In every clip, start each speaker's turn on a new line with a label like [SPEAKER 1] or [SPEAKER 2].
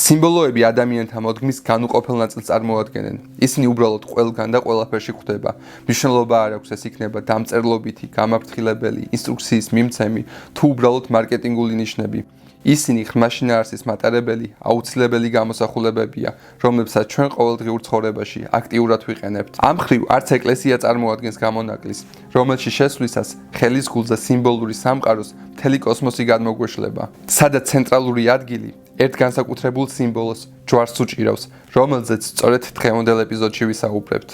[SPEAKER 1] სიმბოლოები ადამიანთა მოდგმის განუყოფელ ნაწილს წარმოადგენენ. ისინი უბრალოდ ყველგან და ყველაფერში გვხვდება. მნიშვნელობა არ აქვს ეს იქნება დამწერლობითი, გამაფრთხილებელი, ინსტრუქციის მიმცემი თუ უბრალოდ მარკეტინგული ნიშნები. ისინი ღრმაშინაარსის მატარებელი, აუცილებელი გამოსახულებებია, რომლებსაც ჩვენ ყოველდღიურ ცხოვრებაში აქტიურად ვიყენებთ. ამ მხრივ არც ეკლესია წარმოადგენს გამონაკლისს, რომელშიც შესვლისას ხელის გულზე სიმბოლური სამყაროს მთელი კოსმოსი გადმოგვეშლება, სადაც ცენტრალური ადგილი ერთ განსაკუთრებულ სიმბოლოს ჯვარს უჭირავს, რომელზეც სწორედ დღევანდელ ეპიზოდში ვისაუბრებთ.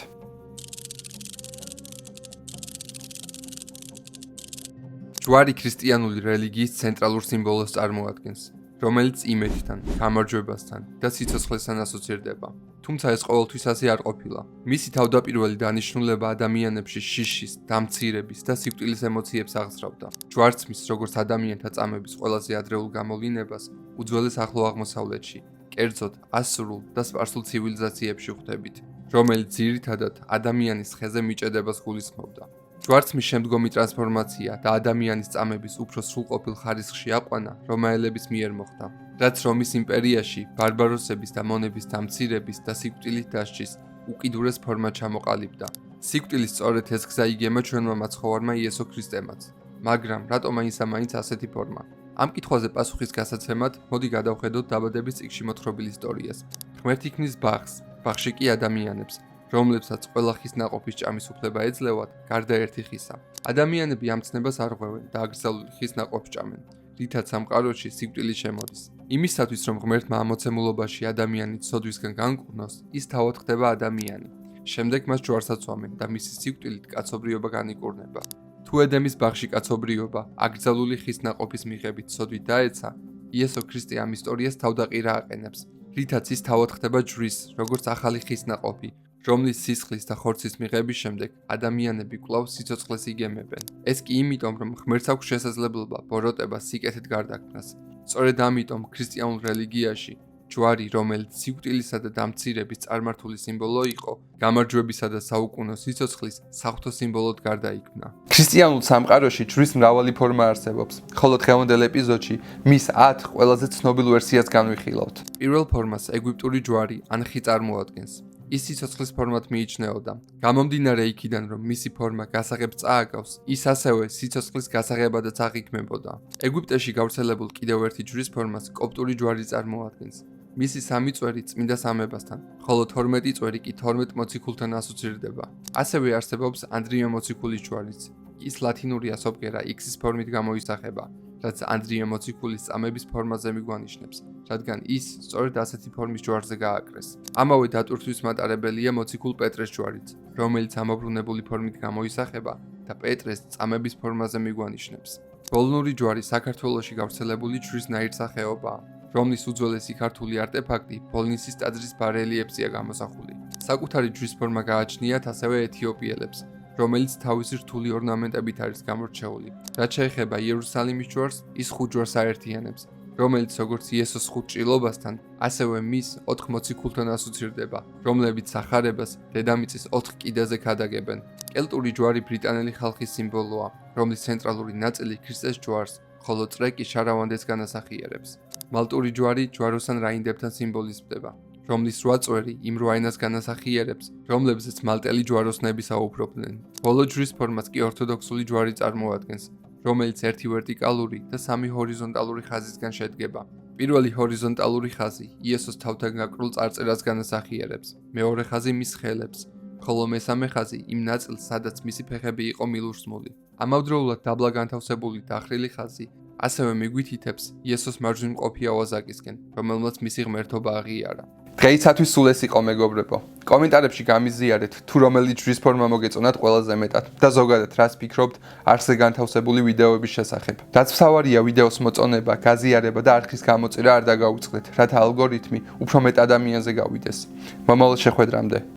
[SPEAKER 1] ჯვარი ქრისტიანული რელიგიის ცენტრალურ სიმბოლოს წარმოადგენს, რომელიც იმედთან, გამარჯვებასთან და სიცოცხლესთან ასოცირდება. თუმცა ეს ყოველთვის ასე არ ყოფილა. მისი თავდაპირველი დანიშნულება ადამიანებში შიშის, დამცირების და სიკვდილის ემოციებს აღზრდავდა. ჯვარცმის, როგორც ადამიანთა წამების ყველაზე ადრეულ გამოვლინებას, უძველეს ახლო აღმოსავლეთში, კერძოდ ასურულ და სპარსულ ცივილიზაციებში ხვდებით, რომელიც ძირითადად ადამიანის ხეზე მიჭედებას გულისხმობდა. ჯვარცმის შემდგომი ტრანსფორმაცია და ადამიანის წამების უფრო სრულყოფილ ხარისხში აყვანა რომაელების მიერ მოხდა, რაც რომის იმპერიაში ბარბაროსების და მონების დამცირების და სიკვდილით დასჯის უკიდურეს ფორმად ჩამოყალიბდა. სიკვდილის სწორედ ეს გზა იგემა ჩვენმა მაცხოვარმა იესო ქრისტემაც. მაგრამ რატომ მაინც ასეთი ფორმა? ამ კითხვაზე პასუხის გასაცემად, მოდი გადავხედოთ დაბადების წიგნში მოთხრობილ ისტორიას. ღმერთი ქმნის ბაღს, ბაღში კი ადამიანებს, რომლებსაც ყველა ხის ნაყოფის ჭამის უფლება ეძლევათ, გარდა ერთი ხისა. ადამიანები ამ ცნებას არ ღვევენ და აკრძალული ხის ნაყოფს ჭამენ, რითაც სამყაროში სიკვდილი შემოდის. იმისათვის, რომ ღმერთმა ამოცემულობაში ადამიანი ცოდვისგან განკურნოს, ის თავად ხდება ადამიანი. შემდეგ მას ჯვარს აწვამენ და მისი სიკვდილით კაცობრიობა განიკურნება. თუ ედემის ბაღში კაცობრიობა აკრძალული ხის ნაყოფის მიღებით ცოდვით დაეცა, იესო ქრისტე ამ ისტორიას თავდაყირა აყენებს, რითაც ის თავად ხდება ჯვრის, როგორც ახალი ხის ნაყოფი, რომლის სისხლის და ხორცის მიღების შემდეგ ადამიანები კვლავ სიცოცხლეს იგემებენ. ეს კი იმიტომ, რომ ღმერთს აქვს შესაძლებლობა ბოროტებას სიკეთით გარდაქმნას. სწორედ ამიტომ ქრისტიანულ რელიგიაში ჯვარი, რომელიც სიკვდილისა და დამცირების წარმართული სიმბოლო იყო, გამარჯვებისა და საუკუნო სიცოცხლის საღვთო სიმბოლოდ გარდაიქმნა. ქრისტიანულ სამყაროში ჯვრის მრავალი ფორმა არსებობს, ხოლო დღევანდელ ეპიზოდში მის 10 ყველაზე ცნობილ ვერსიას განვიხილავთ. პირველ ფორმას ეგვიპტური ჯვარი ან ხი წარმოადგენს. ის სიცოცხლის ფორმად მიიჩნეოდა. გამომდინარე იქიდან, რომ მისი ფორმა გასაღებს წააგავს, ის ასევე სიცოცხლის გასაღებადაც აღიქმებოდა. ეგვიპტეში გავრცელებულ კიდევ ერთი ჯვრის ფორმას კოპტური ჯვარი წარმოადგენს. მისი 3 წვერი წმინდა სამებასთან, ხოლო 12 წვერი კი 12 მოციქულთან ასოცირდება. ასევე არსებობს ანდრია მოციქულის ჯვარიც. ის ლათინურია სოფგერა X-ის ფორმით გამოისახება, რაც ანდრია მოციქულის წამების ფორმაზე მიგვანიშნებს, რადგან ის სწორედ ასეთი ფორმის ჯვარზე გააკრეს. ამავე დატვირთვის მატარებელია მოციქულ პეტრეს ჯვარიც, რომელიც ამობრუნებული ფორმით გამოისახება და პეტრეს წამების ფორმაზე მიგვანიშნებს. ბოლნური ჯვარი საქართველოში გავრცელებული ჯვრის ნაირსახეობაა, რომლის უძველესი ქართული არტეფაქტი ბოლნისის ტაძრის ბარელიეფზეა გამოსახული. საკუთარი ჯვრის ფორმა გააჩნიათ ასევე ეთიოპიელებს, რომელიც თავისი რთული ორნამენტებით არის გამორჩეული. რაც შეეხება იერუსალიმის ჯვარს, ის 5 ჯვარს აერთიანებს, რომელიც როგორც იესოს 5 ჭრილობასთან, ასევე მის 4 მოციქულთან ასოცირდება, რომლებიც სახარებას დედამიწის 4 კიდეზე ქადაგებენ. კელტური ჯვარი ბრიტანელი ხალხის სიმბოლოა, რომლის ცენტრალური ნაწილი ქრისტეს ჯვარს, ხოლო წრე კი შარავანდეს განასახიერებს. მალტური ჯვარი ჯვაროსან რაინდებთან სიმბოლიზდება, რომლის 8 წვერი იმ 8 ენას განასახიერებს, რომლებზეც მალტელი ჯვაროსნები საუბრობდნენ. ბოლო ჯვრის ფორმას კი ორთოდოქსული ჯვარი წარმოადგენს, რომელიც 1 ვერტიკალური და 3 ჰორიზონტალური ხაზისგან შედგება. პირველი ჰორიზონტალური ხაზი იესოს თავთან გაკრულ წარწერას განასახიერებს, მეორე ხაზი მის ხელებს, ხოლო მესამე ხაზი იმ ნაწილს, სადაც მისი ფეხები იყო მილურსმული. ამავდროულად დაბლა განთავსებული დახრილი ხაზი ასევე მიგვითითებს იესოს მარჯვნივმყოფი ავაზაკისკენ, რომელმაც მისი ღმერთობა აღიარა. დღეისათვის სულ ეს იყო, მეგობრებო. კომენტარებში გამიზიარეთ, თუ რომელი ჯვრის ფორმა მოგეწონათ ყველაზე მეტად და ზოგადად რას ფიქრობთ არსზე განთავსებული ვიდეოების შესახებ. რაც მთავარია ვიდეოს მოწონება, გაზიარება და არქის გამოწირა არ დაგაუწყდეთ, რათა ალგორითმი უფრო მეტ ადამიანზე გავიდეს. მომავალ შეხვედრამდე.